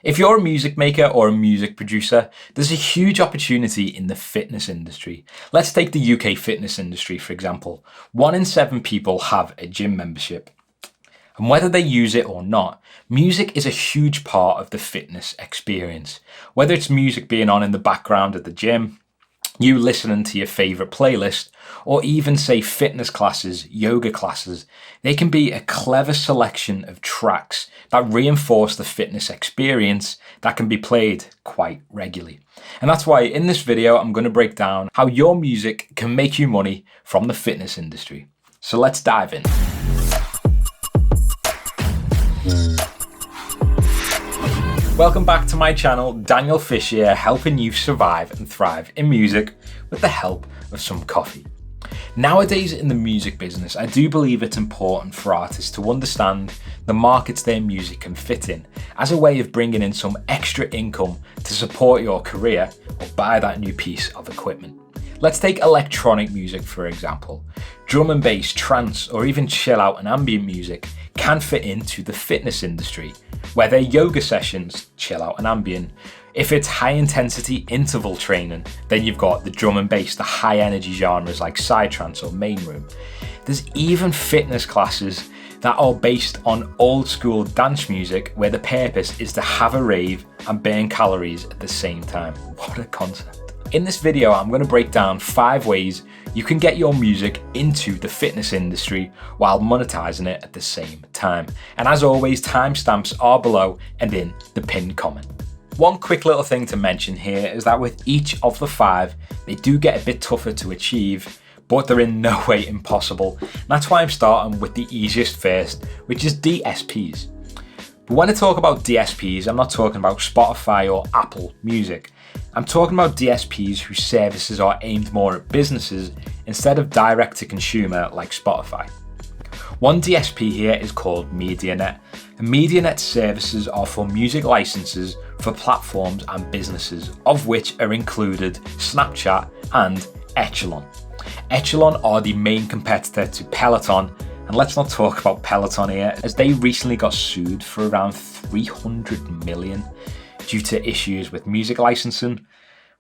If you're a music maker or a music producer, there's a huge opportunity in the fitness industry. Let's take the UK fitness industry, for example. 1 in 7 people have a gym membership. And whether they use it or not, music is a huge part of the fitness experience. Whether it's music being on in the background at the gym, you listening to your favorite playlist, or even say fitness classes, yoga classes, they can be a clever selection of tracks that reinforce the fitness experience that can be played quite regularly. And that's why in this video, I'm going to break down how your music can make you money from the fitness industry. So let's dive in. Welcome back to my channel, Daniel Fish here, helping you survive and thrive in music with the help of some coffee. Nowadays in the music business, I do believe it's important for artists to understand the markets their music can fit in as a way of bringing in some extra income to support your career or buy that new piece of equipment. Let's take electronic music for example. Drum and bass, trance, or even chill out and ambient music can fit into the fitness industry, where they're yoga sessions, chill out and ambient. If it's high intensity interval training, then you've got the drum and bass, the high energy genres like psytrance or main room. There's even fitness classes that are based on old school dance music where the purpose is to have a rave and burn calories at the same time. What a concept. In this video, I'm going to break down 5 ways you can get your music into the fitness industry while monetizing it at the same time. And as always, timestamps are below and in the pinned comment. One quick little thing to mention here is that with each of the 5, they do get a bit tougher to achieve, but they're in no way impossible. And that's why I'm starting with the easiest first, which is DSPs. But when I talk about DSPs, I'm not talking about Spotify or Apple Music. I'm talking about DSPs whose services are aimed more at businesses instead of direct to consumer like Spotify. One DSP here is called MediaNet. And MediaNet services are for music licenses for platforms and businesses, of which are included Snapchat and Echelon. Echelon are the main competitor to Peloton, and let's not talk about Peloton here, as they recently got sued for around 300 million due to issues with music licensing,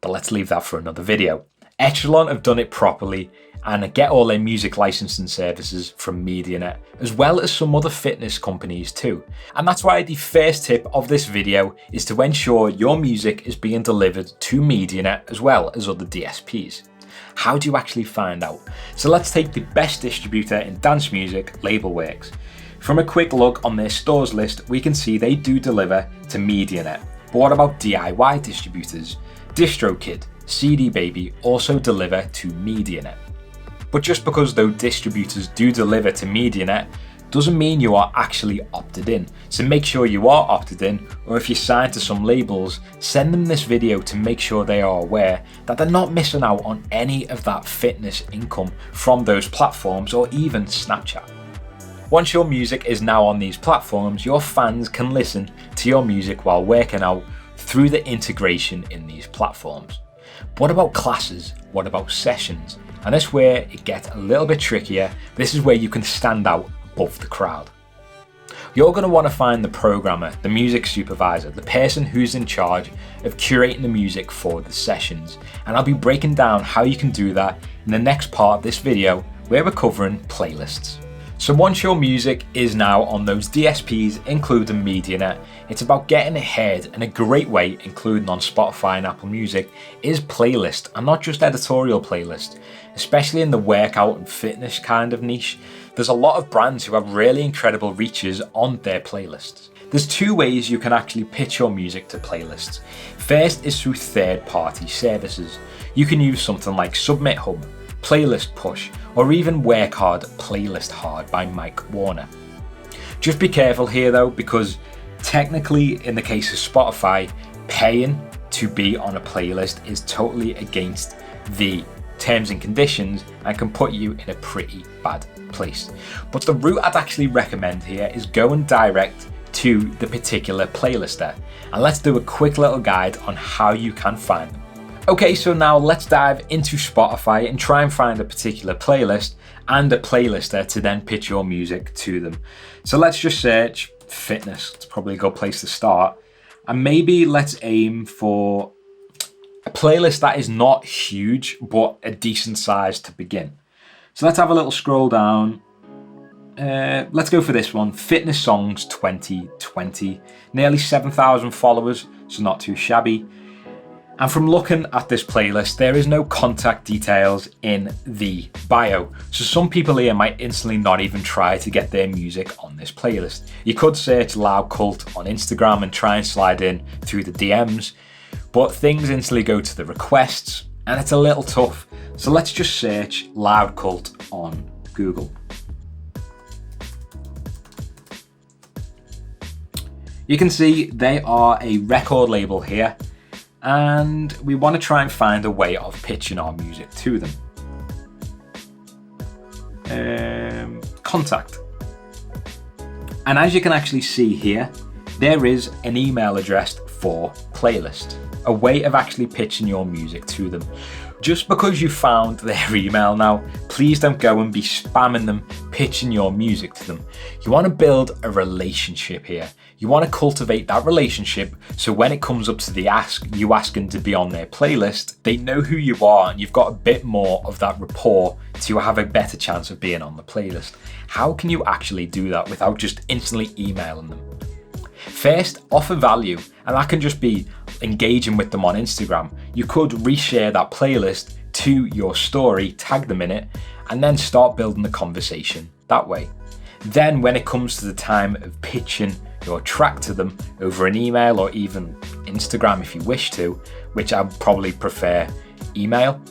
but let's leave that for another video. Echelon have done it properly and get all their music licensing services from MediaNet, as well as some other fitness companies too. And that's why the first tip of this video is to ensure your music is being delivered to MediaNet as well as other DSPs. How do you actually find out? So let's take the best distributor in dance music, Labelworks. From a quick look on their stores list, we can see they do deliver to MediaNet. But what about DIY distributors? DistroKid, CD Baby also deliver to MediaNet. But just because those distributors do deliver to MediaNet doesn't mean you are actually opted in. So make sure you are opted in, or if you're signed to some labels, send them this video to make sure they are aware that they're not missing out on any of that fitness income from those platforms or even Snapchat. Once your music is now on these platforms, your fans can listen to your music while working out through the integration in these platforms. But what about classes? What about sessions? And that's where it gets a little bit trickier. This is where you can stand out above the crowd. You're going to want to find the programmer, the music supervisor, the person who's in charge of curating the music for the sessions. And I'll be breaking down how you can do that in the next part of this video where we're covering playlists. So once your music is now on those DSPs, including MediaNet, it's about getting it heard, and a great way, including on Spotify and Apple Music, is playlist, and not just editorial playlist. Especially in the workout and fitness kind of niche, there's a lot of brands who have really incredible reaches on their playlists. There's 2 ways you can actually pitch your music to playlists. First is through third-party services. You can use something like Submit Hub, Playlist Push, or even Work Hard Playlist Hard by Mike Warner. Just be careful here though, because technically in the case of Spotify, paying to be on a playlist is totally against the terms and conditions and can put you in a pretty bad place. But the route I'd actually recommend here is going direct to the particular playlister, and let's do a quick little guide on how you can find them. Okay, so now let's dive into Spotify and try and find a particular playlist and a playlister to then pitch your music to them. So let's just search fitness. It's probably a good place to start. And maybe let's aim for a playlist that is not huge, but a decent size to begin. So let's have a little scroll down. Let's go for this one, Fitness Songs 2020. Nearly 7,000 followers, so not too shabby. And from looking at this playlist, there is no contact details in the bio. So some people here might instantly not even try to get their music on this playlist. You could search Loud Cult on Instagram and try and slide in through the DMs, but things instantly go to the requests and it's a little tough. So let's just search Loud Cult on Google. You can see they are a record label here, and we want to try and find a way of pitching our music to them. Contact. And as you can actually see here, there is an email address for playlist, a way of actually pitching your music to them. Just because you found their email now, please don't go and be spamming them, pitching your music to them. You want to build a relationship here. You want to cultivate that relationship so when it comes up to the you asking to be on their playlist, they know who you are and you've got a bit more of that rapport to have a better chance of being on the playlist. How can you actually do that without just instantly emailing them? First, offer value, and that can just be engaging with them on Instagram. You could reshare that playlist to your story, tag them in it, and then start building the conversation that way. Then when it comes to the time of pitching your track to them over an email or even Instagram if you wish to, which I probably prefer email,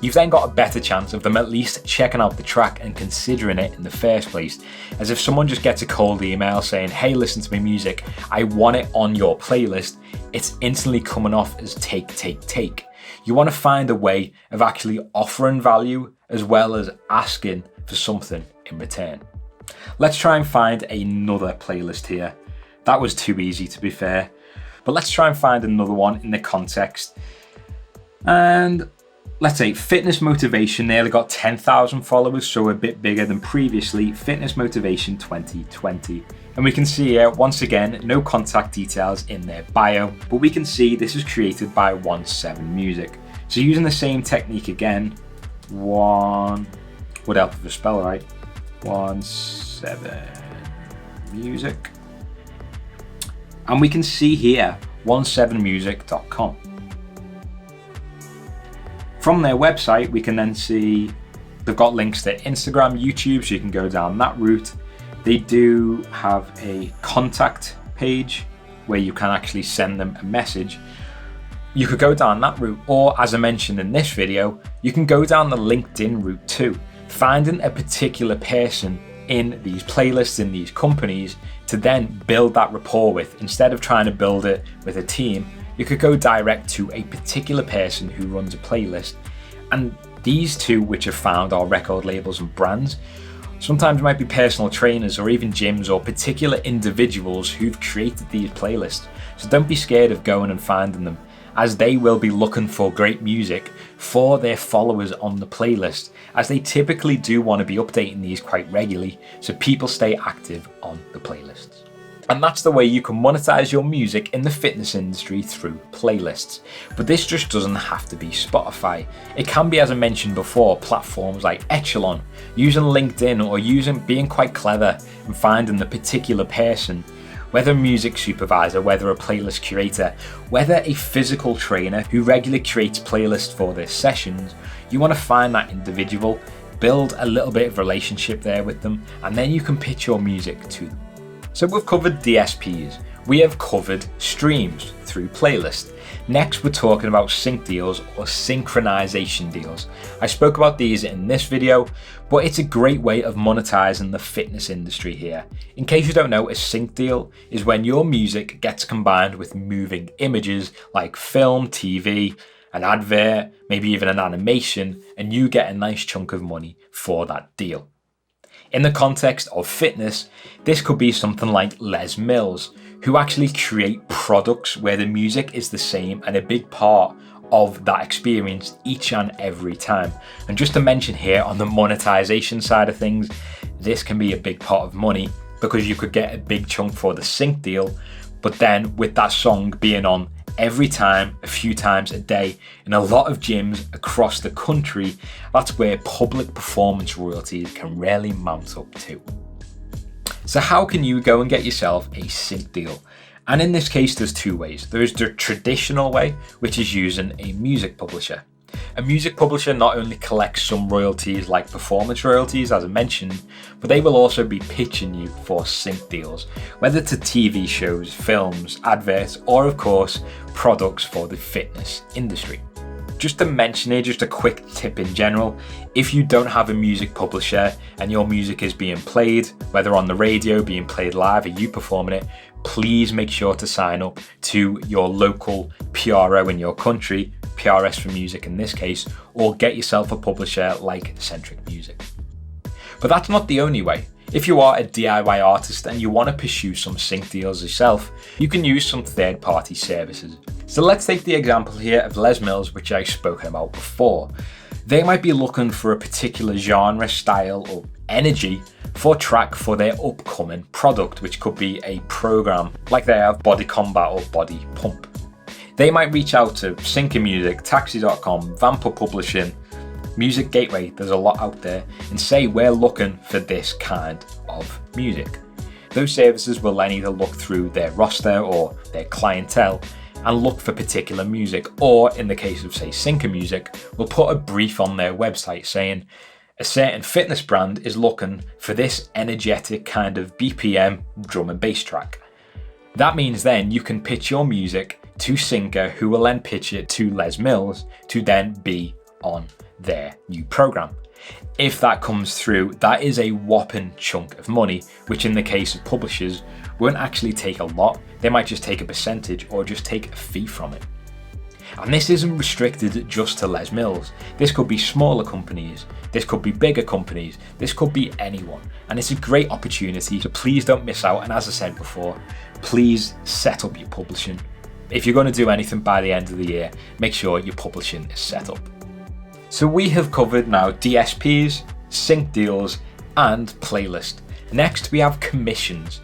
you've then got a better chance of them at least checking out the track and considering it in the first place. As if someone just gets a cold email saying, hey, listen to my music, I want it on your playlist, it's instantly coming off as take. You want to find a way of actually offering value as well as asking for something in return. Let's try and find another playlist here. That was too easy to be fair, but let's try and find another one in the context. And let's say Fitness Motivation nearly got 10,000 followers, so a bit bigger than previously, Fitness Motivation 2020. And we can see here, once again, no contact details in their bio, but we can see this is created by 17 Music. So using the same technique again, would help if I spell right, 17 Music. And we can see here, 17music.com. From their website, we can then see they've got links to Instagram, YouTube, so you can go down that route. They do have a contact page where you can actually send them a message. You could go down that route, or as I mentioned in this video, you can go down the LinkedIn route too, finding a particular person in these playlists, in these companies, to then build that rapport with. Instead of trying to build it with a team, you could go direct to a particular person who runs a playlist. And these two, which are found, are record labels and brands. Sometimes it might be personal trainers or even gyms or particular individuals who've created these playlists. So don't be scared of going and finding them, as they will be looking for great music for their followers on the playlist, as they typically do want to be updating these quite regularly so people stay active on the playlists. And that's the way you can monetize your music in the fitness industry through playlists. But this just doesn't have to be Spotify. It can be, as I mentioned before, platforms like Echelon, using LinkedIn, or being quite clever and finding the particular person, whether a music supervisor, whether a playlist curator, whether a physical trainer who regularly creates playlists for their sessions. You want to find that individual, build a little bit of relationship there with them, and then you can pitch your music to them. So we've covered DSPs, we have covered streams through playlist. Next, we're talking about sync deals or synchronization deals. I spoke about these in this video, but it's a great way of monetizing the fitness industry here. In case you don't know, a sync deal is when your music gets combined with moving images like film, TV, an advert, maybe even an animation, and you get a nice chunk of money for that deal. In the context of fitness, this could be something like Les Mills, who actually create products where the music is the same and a big part of that experience each and every time. And just to mention here on the monetization side of things, this can be a big part of money because you could get a big chunk for the sync deal, But then with that song being on every time, a few times a day, in a lot of gyms across the country, that's where public performance royalties can really mount up to. So how can you go and get yourself a sync deal? And in this case, there's two ways. There's the traditional way, which is using a music publisher. A music publisher not only collects some royalties like performance royalties, as I mentioned, but they will also be pitching you for sync deals, whether to TV shows, films, adverts, or of course, products for the fitness industry. Just to mention here, just a quick tip in general, if you don't have a music publisher and your music is being played, whether on the radio, being played live, or you performing it, please make sure to sign up to your local PRO in your country, PRS for music in this case, or get yourself a publisher like Centric Music. But that's not the only way. If you are a DIY artist and you want to pursue some sync deals yourself, you can use some third-party services. So let's take the example here of Les Mills, which I've spoken about before. They might be looking for a particular genre, style, or energy for a track for their upcoming product, which could be a program like they have Body Combat or Body Pump. They might reach out to Sync Music, Taxi.com, Vamper Publishing, Music Gateway, there's a lot out there, and say we're looking for this kind of music. Those services will then either look through their roster or their clientele and look for particular music, or in the case of say Sync Music, will put a brief on their website saying a certain fitness brand is looking for this energetic kind of BPM drum and bass track. That means then you can pitch your music to Syncer, who will then pitch it to Les Mills to then be on their new program. If that comes through, that is a whopping chunk of money, which in the case of publishers won't actually take a lot. They might just take a percentage or just take a fee from it. And this isn't restricted just to Les Mills. This could be smaller companies, this could be bigger companies, this could be anyone. And it's a great opportunity, so please don't miss out. And as I said before, please set up your publishing. If you're going to do anything by the end of the year, make sure your publishing is set up. So we have covered now DSPs, sync deals, and playlist. Next we have commissions.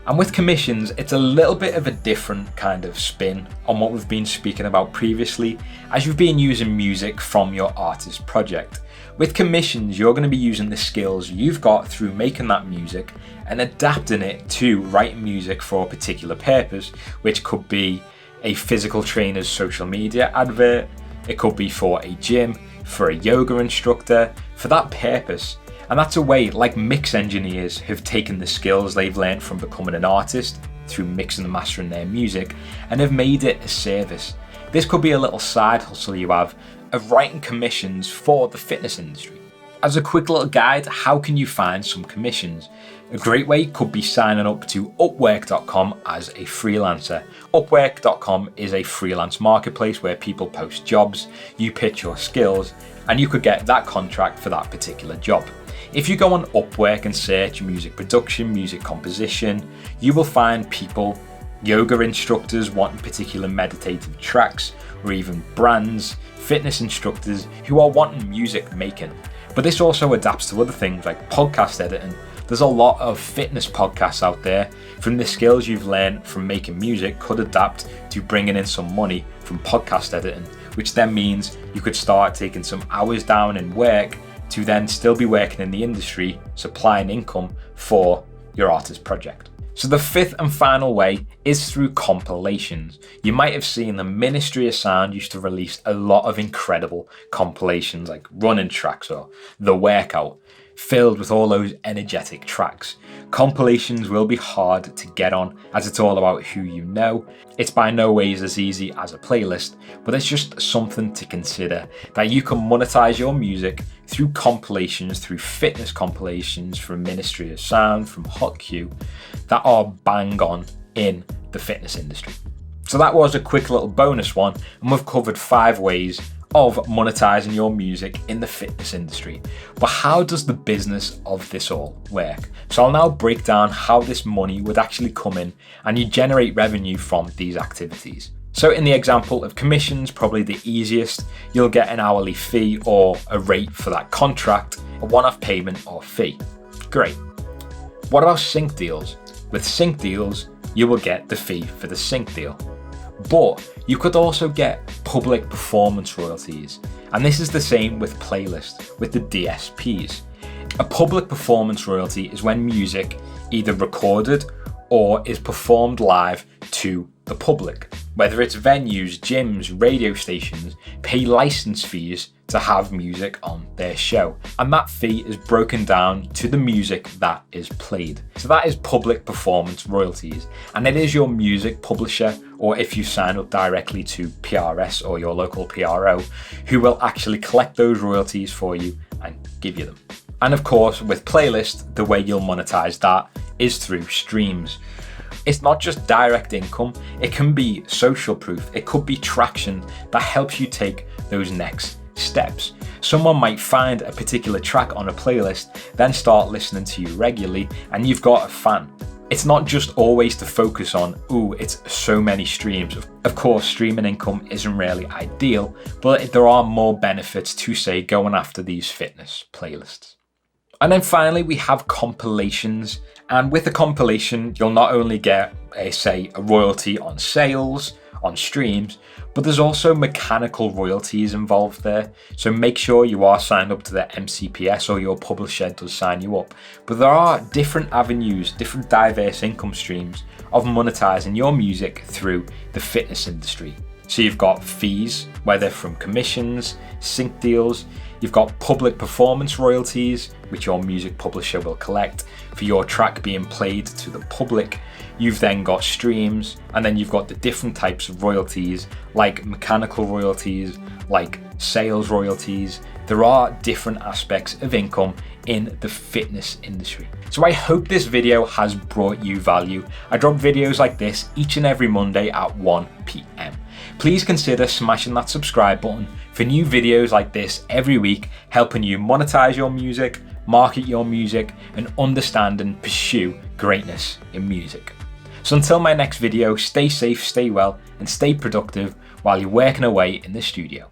And with commissions, it's a little bit of a different kind of spin on what we've been speaking about previously, as you've been using music from your artist project. With commissions, you're going to be using the skills you've got through making that music and adapting it to writing music for a particular purpose, which could be a physical trainer's social media advert, it could be for a gym, for a yoga instructor, for that purpose. And that's a way like mix engineers have taken the skills they've learned from becoming an artist through mixing and mastering their music and have made it a service. This could be a little side hustle you have of writing commissions for the fitness industry. As a quick little guide, how can you find some commissions? A great way could be signing up to Upwork.com as a freelancer. Upwork.com is a freelance marketplace where people post jobs, you pitch your skills, and you could get that contract for that particular job. If you go on Upwork and search music production, music composition, you will find people, yoga instructors wanting particular meditative tracks, or even brands, fitness instructors who are wanting music making. But this also adapts to other things like podcast editing. There's a lot of fitness podcasts out there. From the skills you've learned from making music could adapt to bringing in some money from podcast editing, which then means you could start taking some hours down in work to then still be working in the industry, supplying income for your artist project. So the fifth and final way is through compilations. You might have seen the Ministry of Sound used to release a lot of incredible compilations like running tracks or The Workout, filled with all those energetic tracks. Compilations will be hard to get on as it's all about who you know. It's by no ways as easy as a playlist, but it's just something to consider that you can monetize your music through compilations, through fitness compilations from Ministry of Sound, from HotQ, that are bang on in the fitness industry. So that was a quick little bonus one, and we've covered 5 ways of monetizing your music in the fitness industry. But how does the business of this all work? So I'll now break down how this money would actually come in and you generate revenue from these activities. So in the example of commissions, probably the easiest, you'll get an hourly fee or a rate for that contract, a one-off payment or fee. Great. What about sync deals? With sync deals, you will get the fee for the sync deal. But you could also get public performance royalties, and this is the same with playlists, with the DSPs. A public performance royalty is when music either recorded or is performed live to the public. Whether it's venues, gyms, radio stations pay license fees to have music on their show, and that fee is broken down to the music that is played. So that is public performance royalties, and it is your music publisher, or if you sign up directly to PRS or your local PRO, who will actually collect those royalties for you and give you them. And of course, with playlists, the way you'll monetize that is through streams. It's not just direct income, it can be social proof, it could be traction that helps you take those next steps. Someone might find a particular track on a playlist, then start listening to you regularly, and you've got a fan. It's not just always to focus on, ooh, it's so many streams. Of course, streaming income isn't really ideal, but there are more benefits to, say, going after these fitness playlists. And then finally, we have compilations. And with a compilation, you'll not only get, say, a royalty on sales, on streams, but there's also mechanical royalties involved there. So make sure you are signed up to the MCPS or your publisher does sign you up. But there are different avenues, different diverse income streams of monetizing your music through the fitness industry. So you've got fees, whether from commissions, sync deals, you've got public performance royalties, which your music publisher will collect for your track being played to the public. You've then got streams, and then you've got the different types of royalties, like mechanical royalties, like sales royalties. There are different aspects of income in the fitness industry. So I hope this video has brought you value. I drop videos like this each and every Monday at 1 p.m. Please consider smashing that subscribe button for new videos like this every week, helping you monetize your music, market your music, and understand and pursue greatness in music. So until my next video, stay safe, stay well, and stay productive while you're working away in the studio.